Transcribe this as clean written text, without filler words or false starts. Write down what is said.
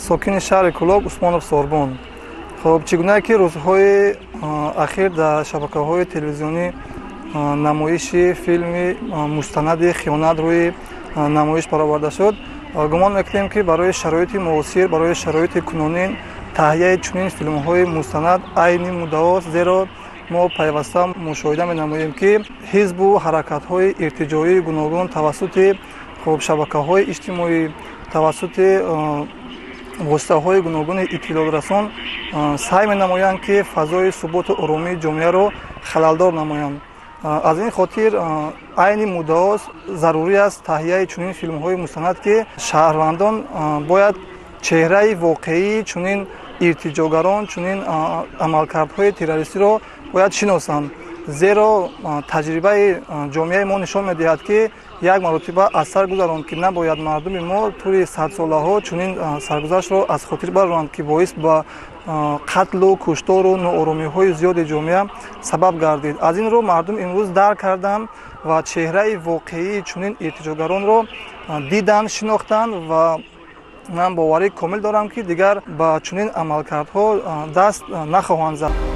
сокини шаҳри Кӯлоб Усмонов Сорбон. Хуб, чӣ гуна ки рӯзҳои ахир дар шабакаҳои телевизионӣ намоиши филми мустанади хиёнат рӯи намоиш бароварда шуд, гумон мекунем ки барои шароити муосир, барои шароити кунонин таҳияи чунин филмҳои мустанад айни муддаост, зеро мо пайваста мушоҳида менамоем ки ҳизбу ҳаракатҳои иртиҷоии гуногун тавассути шабакаҳои иҷтимоӣ, тавассути воситаҳои гуногуни иттилоърасон саъй менамоянд ки фазои суботу оромии ҷомеаро халалдор намоянд. аз ин хотир айни муддаост зарури аст таҳияи чунин филмҳои мустанад ки шаҳрвандон бояд чеҳраи воқеии чунин иртиҷогарон, чунин амалкардҳои террористиро бояд шиносанд. Зеро таҷрибаи ҷомеаи мо нишон медиҳад ки як маротиба аз сар гузаронд ки набояд мардуми мо тӯри садсолаҳо чунин саргузаштро аз хотир баронанд ки боис ба қатлу куштору нооромиҳои зиёди ҷомеа сабаб гардид. Аз ин рӯ мардум имрӯз дарк карданд ва чеҳраи воқеии чунин иртиҷогаронро диданд, шинохтанд ва ман боварӣ комил дорам ки дигар ба чунин амалкардҳо даст нахоҳанд зад.